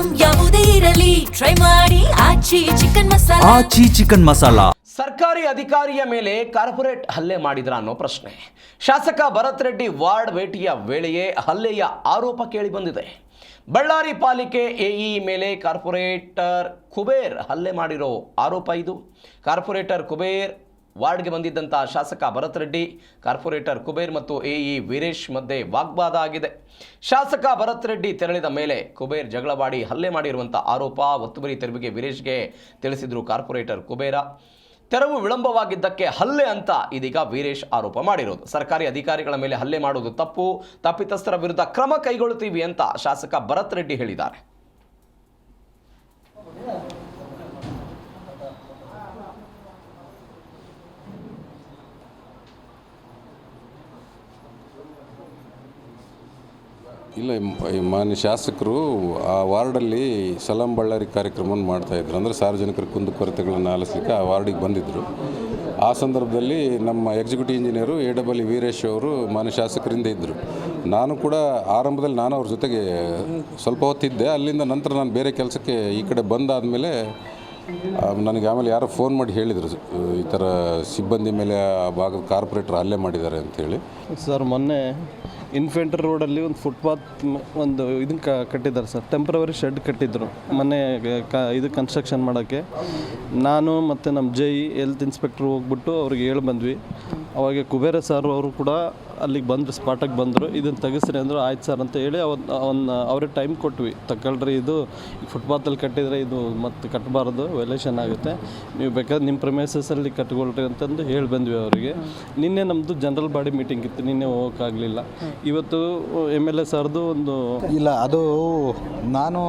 Item ಯಾವುದೇ ಇರಲಿ try ಮಾಡಿ ಆಚಿ ಚಿಕನ್ ಮಸಾಲಾ. ಸರ್ಕಾರಿ ಅಧಿಕಾರಿಯ ಮೇಲೆ ಕಾರ್ಪೊರೇಟ್ ಹಲ್ಲೆ ಮಾಡಿದ್ರ ಅನ್ನೋ ಪ್ರಶ್ನೆ. ಶಾಸಕ ಭರತ್ ರೆಡ್ಡಿ ವಾರ್ಡ್ ಭೇಟಿಯ ವೇಳೆಯೇ ಹಲ್ಲೆಯ ಆರೋಪ ಕೇಳಿ ಬಂದಿದೆ. ಬಳ್ಳಾರಿ ಪಾಲಿಕೆ ಎಇ ಮೇಲೆ ಕಾರ್ಪೊರೇಟರ್ ಕುಬೇರ್ ಹಲ್ಲೆ ಮಾಡಿರೋ ಆರೋಪ ಇದು. ಕಾರ್ಪೊರೇಟರ್ ಕುಬೇರ್ ವಾರ್ಡ್ಗೆ ಬಂದಿದ್ದಂಥ ಶಾಸಕ ಭರತ್ ರೆಡ್ಡಿ, ಕಾರ್ಪೊರೇಟರ್ ಕುಬೇರ್ ಮತ್ತು ಎಇ ವೀರೇಶ್ ಮಧ್ಯೆ ವಾಗ್ವಾದ ಆಗಿದೆ. ಶಾಸಕ ಭರತ್ ರೆಡ್ಡಿ ತೆರಳಿದ ಮೇಲೆ ಕುಬೇರ್ ಜಗಳವಾಡಿ ಹಲ್ಲೆ ಮಾಡಿರುವಂಥ ಆರೋಪ ಒತ್ತುವರಿ ತೆರವಿಗೆ ವೀರೇಶ್ಗೆ ತಿಳಿಸಿದ್ರು ಕಾರ್ಪೊರೇಟರ್ ಕುಬೇರ. ತೆರವು ವಿಳಂಬವಾಗಿದ್ದಕ್ಕೆ ಹಲ್ಲೆ ಅಂತ ಇದೀಗ ವೀರೇಶ್ ಆರೋಪ ಮಾಡಿರೋದು. ಸರ್ಕಾರಿ ಅಧಿಕಾರಿಗಳ ಮೇಲೆ ಹಲ್ಲೆ ಮಾಡುವುದು ತಪ್ಪು, ತಪ್ಪಿತಸ್ಥರ ವಿರುದ್ಧ ಕ್ರಮ ಕೈಗೊಳ್ಳುತ್ತೀವಿ ಅಂತ ಶಾಸಕ ಭರತ್ ರೆಡ್ಡಿ ಹೇಳಿದ್ದಾರೆ. ಇಲ್ಲ, ಮಾನ್ಯ ಶಾಸಕರು ಆ ವಾರ್ಡಲ್ಲಿ ಸಲಾಂ ಬಳ್ಳಾರಿ ಕಾರ್ಯಕ್ರಮವನ್ನು ಮಾಡ್ತಾಯಿದ್ರು. ಅಂದರೆ ಸಾರ್ವಜನಿಕರ ಕುಂದುಕೊರತೆಗಳನ್ನು ಆಲಿಸಲಿಕ್ಕೆ ಆ ವಾರ್ಡಿಗೆ ಬಂದಿದ್ದರು. ಆ ಸಂದರ್ಭದಲ್ಲಿ ನಮ್ಮ ಎಕ್ಸಿಕ್ಯೂಟಿವ್ ಇಂಜಿನಿಯರು ಎ ವೀರೇಶ್ ಅವರು ಮಾನ್ಯ ಶಾಸಕರಿಂದ ಇದ್ದರು. ನಾನು ಕೂಡ ಆರಂಭದಲ್ಲಿ ಅವ್ರ ಜೊತೆಗೆ ಸ್ವಲ್ಪ ಹೊತ್ತಿದ್ದೆ. ಅಲ್ಲಿಂದ ನಂತರ ನಾನು ಬೇರೆ ಕೆಲಸಕ್ಕೆ ಈ ಕಡೆ ಬಂದಾದಮೇಲೆ ನನಗೆ ಆಮೇಲೆ ಯಾರೋ ಫೋನ್ ಮಾಡಿ ಹೇಳಿದರು, ಈ ಥರ ಸಿಬ್ಬಂದಿ ಮೇಲೆ ಆ ಭಾಗದ ಕಾರ್ಪೊರೇಟರ್ ಹಲ್ಲೆ ಮಾಡಿದ್ದಾರೆ ಅಂಥೇಳಿ. ಸರ್, ಮೊನ್ನೆ ಇನ್ಫೆಂಟ್ರಿ ರೋಡಲ್ಲಿ ಒಂದು ಫುಟ್ಪಾತ್ ಒಂದು ಇದನ್ನು ಕಟ್ಟಿದ್ದಾರೆ ಸರ್. ಟೆಂಪ್ರವರಿ ಶೆಡ್ ಕಟ್ಟಿದ್ರು ಮೊನ್ನೆ ಇದು ಕನ್ಸ್ಟ್ರಕ್ಷನ್ ಮಾಡೋಕ್ಕೆ. ನಾನು ಮತ್ತು ನಮ್ಮ ಹೆಲ್ತ್ ಇನ್ಸ್ಪೆಕ್ಟ್ರ್ ಹೋಗ್ಬಿಟ್ಟು ಅವ್ರಿಗೆ ಹೇಳಿ ಬಂದ್ವಿ. ಅವಾಗ ಕುಬೇರ ಸರ್ ಅವರು ಕೂಡ ಅಲ್ಲಿಗೆ ಬಂದರು, ಸ್ಪಾಟಿಗೆ ಬಂದರು. ಇದನ್ನು ತೆಗೆಸ್ರಿ ಅಂದರು. ಆಯ್ತು ಸರ್ ಅಂತ ಹೇಳಿ ಅವ್ರಿಗೆ ಟೈಮ್ ಕೊಟ್ವಿ. ತಗೊಳ್ರಿ, ಇದು ಫುಟ್ಪಾತಲ್ಲಿ ಕಟ್ಟಿದರೆ ಇದು ಮತ್ತೆ ಕಟ್ಟಬಾರ್ದು, ವೈಲೇಷನ್ ಆಗುತ್ತೆ, ನೀವು ಬೇಕಾದ್ರೆ ನಿಮ್ಮ ಪ್ರೆಮೈಸಸಲ್ಲಿ ಕಟ್ಕೊಳ್ರಿ ಅಂತಂದು ಹೇಳಿ ಬಂದ್ವಿ ಅವರಿಗೆ. ನಿನ್ನೆ ನಮ್ಮದು ಜನರಲ್ ಬಾಡಿ ಮೀಟಿಂಗ್ ಇತ್ತು, ನಿನ್ನೆ ಹೋಗೋಕ್ಕಾಗಲಿಲ್ಲ. ಇವತ್ತು MLA ಸರ್ದು ಒಂದು ಇಲ್ಲ, ಅದು ನಾನು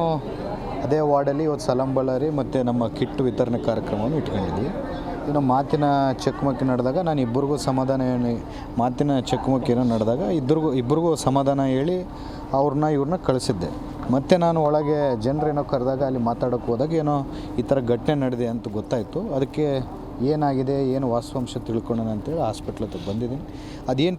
ಅದೇ ವಾರ್ಡಲ್ಲಿ ಇವತ್ತು ಸಲಾಂ ಬಳ್ಳಾರಿ ಮತ್ತು ನಮ್ಮ ಕಿಟ್ ವಿತರಣೆ ಕಾರ್ಯಕ್ರಮವನ್ನು ಇಟ್ಕೊಂಡಿದ್ವಿ. ಇನ್ನು ಮಾತಿನ ಚಕಮಕಿ ನಡೆದಾಗ ನಾನು ಇಬ್ಬರಿಗೂ ಮಾತಿನ ಚಕಮಕಿನ ನಡೆದಾಗ ಇಬ್ಬರಿಗೂ ಸಮಾಧಾನ ಹೇಳಿ ಇವ್ರನ್ನ ಕಳಿಸಿದ್ದೆ. ಮತ್ತು ನಾನು ಒಳಗೆ ಜನರೇನೋ ಕರೆದಾಗ ಅಲ್ಲಿ ಮಾತಾಡೋಕ್ಕೆ ಹೋದಾಗ ಏನೋ ಈ ಥರ ಘಟನೆ ನಡೆದಿದೆ ಅಂತ ಗೊತ್ತಾಯಿತು. ಅದಕ್ಕೆ ಏನಾಗಿದೆ, ಏನು ವಾಸ್ತವಾಂಶ ತಿಳ್ಕೊಳ್ಳೋಣ ಅಂತೇಳಿ ಹಾಸ್ಪಿಟ್ಲ್ ಹತ್ರ ಬಂದಿದ್ದೀನಿ. ಅದೇನು